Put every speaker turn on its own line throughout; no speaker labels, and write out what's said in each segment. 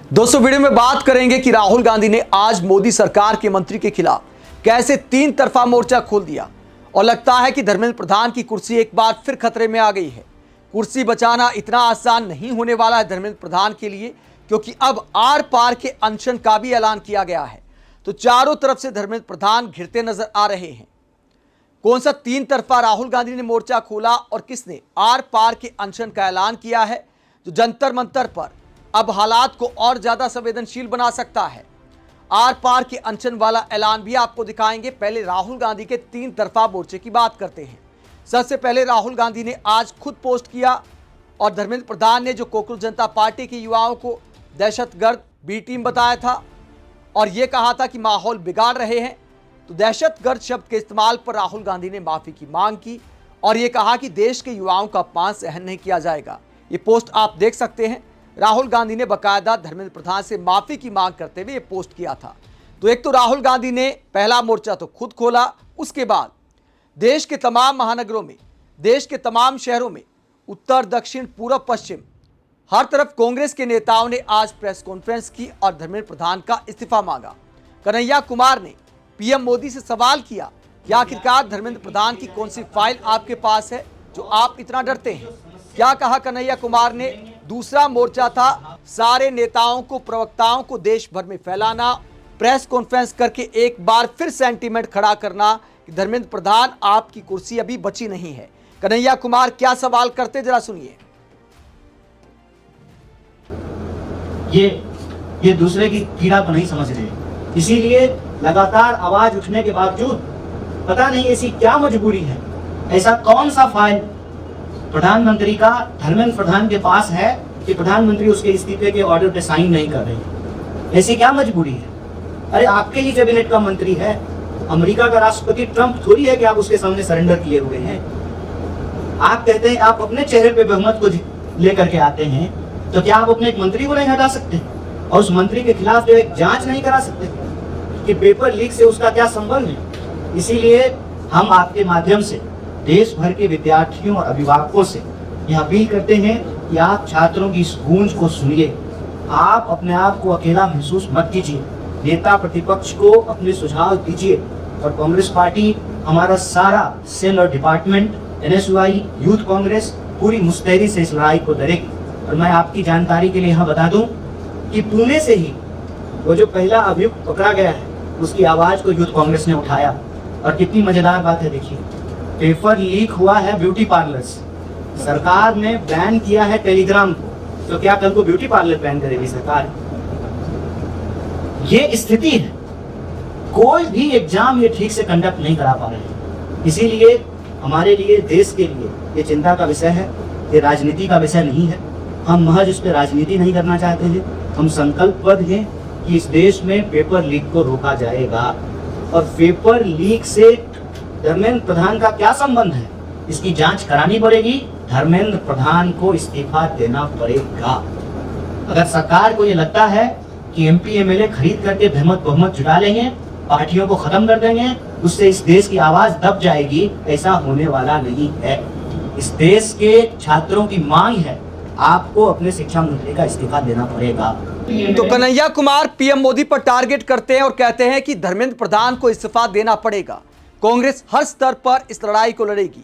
दोस्तों वीडियो में बात करेंगे कि राहुल गांधी ने आज मोदी सरकार के मंत्री के खिलाफ कैसे तीन तरफा मोर्चा खोल दिया और लगता है कि धर्मेंद्र प्रधान की कुर्सी एक बार फिर खतरे में आ गई है। कुर्सी बचाना इतना आसान नहीं होने वाला है धर्मेंद्र प्रधान के लिए, क्योंकि अब आर पार के अनशन का भी ऐलान किया गया है। तो चारों तरफ से धर्मेंद्र प्रधान घिरते नजर आ रहे हैं। कौन सा तीन तरफा राहुल गांधी ने मोर्चा खोला और किसने आर पार के अनशन का ऐलान किया है, जो जंतर मंतर पर अब हालात को और ज्यादा संवेदनशील बना सकता है। आर पार के अनशन वाला ऐलान भी आपको दिखाएंगे। पहले राहुल गांधी के तीन तरफा मोर्चे की बात करते हैं। सबसे पहले राहुल गांधी ने आज खुद पोस्ट किया और धर्मेंद्र प्रधान ने जो कोकरूल जनता पार्टी के युवाओं को दहशतगर्द बी टीम बताया था और यह कहा था कि माहौल बिगाड़ रहे हैं, तो दहशतगर्द शब्द के इस्तेमाल पर राहुल गांधी ने माफी की मांग की और यह कहा कि देश के युवाओं का अपमान सहन नहीं किया जाएगा। ये पोस्ट आप देख सकते हैं। राहुल गांधी ने बकायदा धर्मेंद्र प्रधान से माफी की मांग करते हुए ये पोस्ट किया था। तो एक तो राहुल गांधी ने पहला मोर्चा तो खुद खोला, उसके बाद देश के तमाम महानगरों में, देश के तमाम शहरों में, उत्तर दक्षिण पूर्व पश्चिम हर तरफ कांग्रेस के नेताओं ने आज प्रेस कॉन्फ्रेंस की और धर्मेंद्र प्रधान का इस्तीफा मांगा। कन्हैया कुमार ने पीएम मोदी से सवाल किया कि आखिरकार धर्मेंद्र प्रधान की कौन सी फाइल आपके पास है जो आप इतना डरते हैं। क्या कहा कन्हैया कुमार ने? दूसरा मोर्चा था सारे नेताओं को, प्रवक्ताओं को देश भर में फैलाना, प्रेस कॉन्फ्रेंस करके एक बार फिर सेंटीमेंट खड़ा करना कि धर्मेंद्र प्रधान आपकी कुर्सी अभी बची नहीं है। कन्हैया कुमार क्या सवाल करते, जरा सुनिए।
ये दूसरे की पीड़ा को नहीं समझ रहे, इसीलिए लगातार आवाज उठने के बावजूद पता नहीं ऐसी क्या मजबूरी है, ऐसा कौन सा फाइल प्रधानमंत्री का धर्मेंद्र प्रधान के पास है कि प्रधानमंत्री उसके इस्तीफे के ऑर्डर पे साइन नहीं कर रहे। ऐसी क्या मजबूरी है? अरे आपके ही कैबिनेट का मंत्री है, अमेरिका का राष्ट्रपति ट्रंप थोड़ी है कि आप उसके सामने सरेंडर किए हुए हैं। आप कहते हैं आप अपने चेहरे पे बहुमत को लेकर के आते हैं, तो क्या आप अपने एक मंत्री को नहीं हटा सकते और उस मंत्री के खिलाफ जो एक जांच नहीं करा सकते कि पेपर लीक से उसका क्या संबंध है? इसीलिए हम आपके माध्यम से देश भर के विद्यार्थियों और अभिभावकों से यह अपील करते हैं कि आप छात्रों की इस गूंज को सुनिए। आप अपने आप को अकेला महसूस मत कीजिए, नेता प्रतिपक्ष को अपने सुझाव दीजिए और कांग्रेस पार्टी, हमारा सारा सेल और डिपार्टमेंट, एनएसयूआई, यूथ कांग्रेस पूरी मुस्तैदी से इस लड़ाई को लड़ेगी। और मैं आपकी जानकारी के लिए यहाँ बता दूं कि पुणे से ही वो जो पहला अभियुक्त पकड़ा गया है उसकी आवाज को यूथ कांग्रेस ने उठाया। और कितनी मजेदार बात है, देखिए, पेपर लीक हुआ है ब्यूटी पार्लर्स, सरकार ने बैन किया है टेलीग्राम को, तो क्या कल को ब्यूटी पार्लर बैन करेगी सरकार? ये स्थिति है, कोई भी एग्जाम ये ठीक से कंडक्ट नहीं करा पा रहे। इसीलिए हमारे लिए, देश के लिए ये चिंता का विषय है, ये राजनीति का विषय नहीं है। हम महज इस पर राजनीति नहीं करना चाहते हैं, हम संकल्पबद्ध हैं कि इस देश में पेपर लीक को रोका जाएगा। और पेपर लीक से धर्मेंद्र प्रधान का क्या संबंध है, इसकी जांच करानी पड़ेगी। धर्मेंद्र प्रधान को इस्तीफा देना पड़ेगा। अगर सरकार को ये लगता है कि एमपी एमएलए खरीद करके बहुमत जुटा लेंगे, पार्टियों को खत्म कर देंगे, उससे इस देश की आवाज दब जाएगी, ऐसा होने वाला नहीं है। इस देश के छात्रों की मांग है, आपको अपने शिक्षा मंत्री का इस्तीफा देना पड़ेगा।
तो कन्हैया कुमार पीएम मोदी पर टारगेट करते हैं और कहते हैं कि धर्मेंद्र प्रधान को इस्तीफा देना पड़ेगा। कांग्रेस हर स्तर पर इस लड़ाई को लड़ेगी।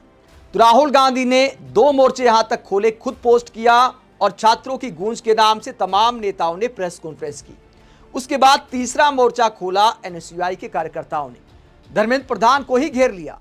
तो राहुल गांधी ने दो मोर्चे यहां तक खोले, खुद पोस्ट किया और छात्रों की गूंज के नाम से तमाम नेताओं ने प्रेस कॉन्फ्रेंस की। उसके बाद तीसरा मोर्चा खोला एनएसयूआई के कार्यकर्ताओं ने, धर्मेंद्र प्रधान को ही घेर लिया।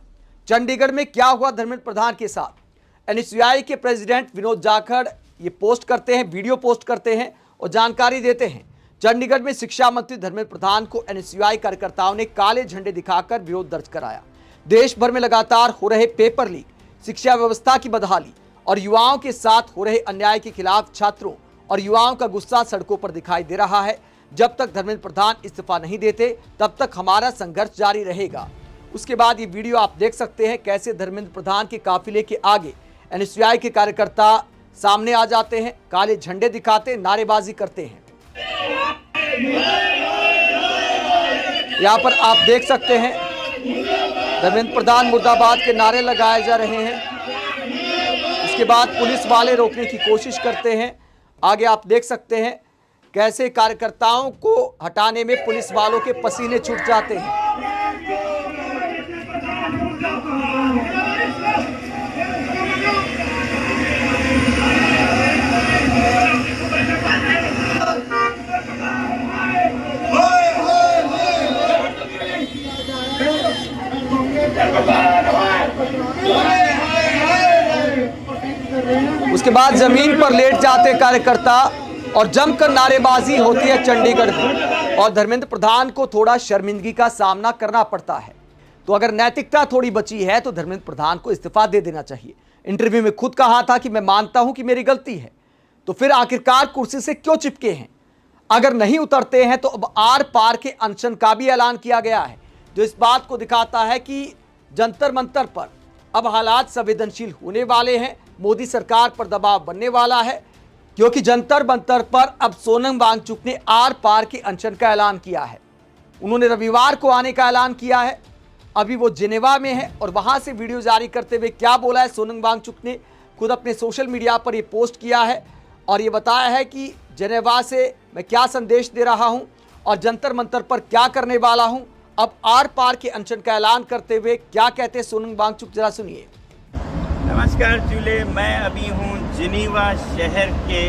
चंडीगढ़ में क्या हुआ धर्मेंद्र प्रधान के साथ, एनएसयूआई के प्रेसिडेंट विनोद जाखड़ ये पोस्ट करते हैं, वीडियो पोस्ट करते हैं और जानकारी देते हैं। चंडीगढ़ में शिक्षा मंत्री धर्मेंद्र प्रधान को एनएसयूआई कार्यकर्ताओं ने काले झंडे दिखाकर विरोध दर्ज कराया। देश भर में लगातार हो रहे पेपर लीक, शिक्षा व्यवस्था की बदहाली और युवाओं के साथ हो रहे अन्याय के खिलाफ छात्रों और युवाओं का गुस्सा सड़कों पर दिखाई दे रहा है। जब तक धर्मेंद्र प्रधान इस्तीफा नहीं देते तब तक हमारा संघर्ष जारी रहेगा। उसके बाद ये वीडियो आप देख सकते हैं कैसे धर्मेंद्र प्रधान के काफिले के आगे एनएसयूआई के कार्यकर्ता सामने आ जाते हैं, काले झंडे दिखाते, नारेबाजी करते हैं। यहाँ पर आप देख सकते हैं धर्मेंद्र प्रधान मुर्दाबाद के नारे लगाए जा रहे हैं। इसके बाद पुलिस वाले रोकने की कोशिश करते हैं। आगे आप देख सकते हैं कैसे कार्यकर्ताओं को हटाने में पुलिस वालों के पसीने छूट जाते हैं। उसके बाद जमीन पर लेट जाते कार्यकर्ता और जमकर नारेबाजी होती है चंडीगढ़ में, और धर्मेंद्र प्रधान को थोड़ा शर्मिंदगी का सामना करना पड़ता है। तो अगर नैतिकता थोड़ी बची है तो धर्मेंद्र प्रधान को इस्तीफा दे देना चाहिए। इंटरव्यू में खुद कहा था कि मैं मानता हूं कि मेरी गलती है, तो फिर आखिरकार कुर्सी से क्यों चिपके हैं? अगर नहीं उतरते हैं तो अब आर पार के अनशन का भी ऐलान किया गया है, जो इस बात को दिखाता है कि जंतर मंतर पर अब हालात संवेदनशील होने वाले हैं। मोदी सरकार पर दबाव बनने वाला है, क्योंकि जंतर मंतर पर अब सोनम वांगचुक ने आर पार के अनशन का ऐलान किया है। उन्होंने रविवार को आने का ऐलान किया है। अभी वो जिनेवा में है और वहां से वीडियो जारी करते हुए क्या बोला है सोनम वांगचुक ने, खुद अपने सोशल मीडिया पर ये पोस्ट किया है और ये बताया है कि जिनेवा से मैं क्या संदेश दे रहा हूं और जंतर मंतर पर क्या करने वाला हूं। अब आर पार के अनशन का ऐलान करते हुए क्या कहते हैं सोनम वांगचुक, जरा सुनिए।
नमस्कार चूले, मैं अभी हूँ जिनेवा शहर के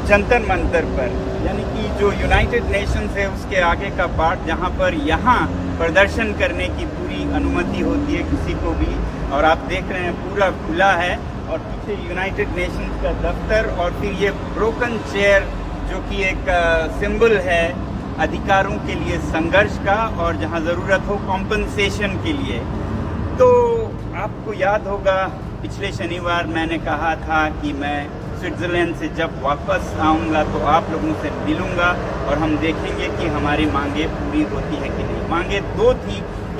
जंतर मंतर पर, यानी कि जो यूनाइटेड नेशंस है उसके आगे का पार्ट, जहाँ पर यहाँ प्रदर्शन करने की पूरी अनुमति होती है किसी को भी। और आप देख रहे हैं पूरा खुला है और पीछे यूनाइटेड नेशंस का दफ्तर और फिर ये ब्रोकन चेयर जो कि एक सिंबल है अधिकारों के लिए संघर्ष का और जहाँ ज़रूरत हो कॉम्पनसेशन के लिए। तो आपको याद होगा पिछले शनिवार मैंने कहा था कि मैं स्विट्ज़रलैंड से जब वापस आऊँगा तो आप लोगों से मिलूँगा और हम देखेंगे कि हमारी मांगे पूरी होती है कि नहीं। मांगे दो थी,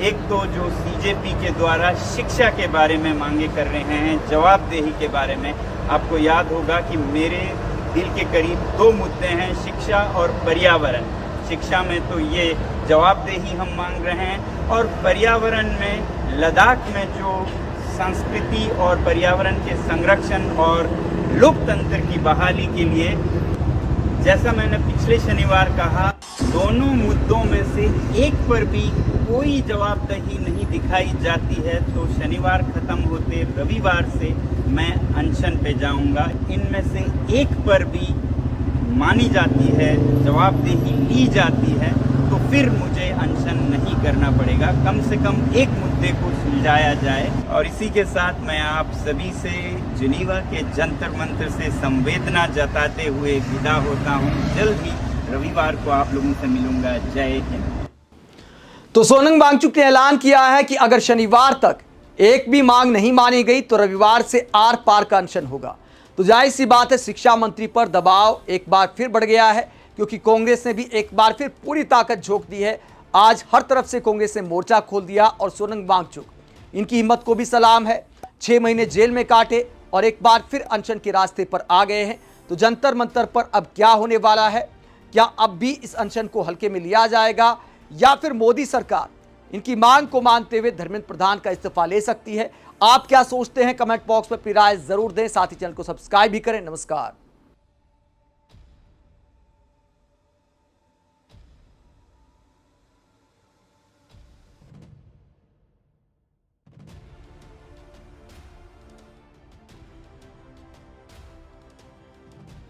एक तो जो सीजेपी के द्वारा शिक्षा के बारे में मांगे कर रहे हैं, जवाबदेही के बारे में। आपको याद होगा कि मेरे दिल के करीब दो मुद्दे हैं, शिक्षा और पर्यावरण। शिक्षा में तो ये जवाबदेही हम मांग रहे हैं और पर्यावरण में लद्दाख में जो संस्कृति और पर्यावरण के संरक्षण और लोकतंत्र की बहाली के लिए, जैसा मैंने पिछले शनिवार कहा, दोनों मुद्दों में से एक पर भी कोई जवाबदेही नहीं दिखाई जाती है तो शनिवार खत्म होते रविवार से मैं अनशन पे जाऊंगा। इनमें से एक पर भी मानी जाती है, जवाबदेही ली जाती है तो फिर मुझे अनशन नहीं करना पड़ेगा। कम से कम एक मुद्दे को सुलझाया जाए। और इसी के साथ मैं आप सभी से जिनेवा के जंतर मंतर से संवेदना जताते हुए विदा होता हूँ। जल्द ही रविवार को आप लोगों से मिलूंगा। जय हिंद।
तो सोनम वांगचुक ने ऐलान किया है कि अगर शनिवार तक एक भी मांग नहीं मानी गई तो रविवार से आर पार का अनशन होगा। तो जाहिर सी बात है, शिक्षा मंत्री पर दबाव एक बार फिर बढ़ गया है, क्योंकि कांग्रेस ने भी एक बार फिर पूरी ताकत झोंक दी है। आज हर तरफ से कांग्रेस ने मोर्चा खोल दिया और सोनम वांगचुक, इनकी हिम्मत को भी सलाम है। 6 महीने जेल में काटे और एक बार फिर अनशन के रास्ते पर आ गए हैं। तो जंतर मंतर पर अब क्या होने वाला है? क्या अब भी इस अनशन को हल्के में लिया जाएगा या फिर मोदी सरकार इनकी मांग को मानते हुए धर्मेंद्र प्रधान का इस्तीफा ले सकती है? आप क्या सोचते हैं? कमेंट बॉक्स में अपनी राय जरूर दें। साथ ही चैनल को सब्सक्राइब भी करें। नमस्कार।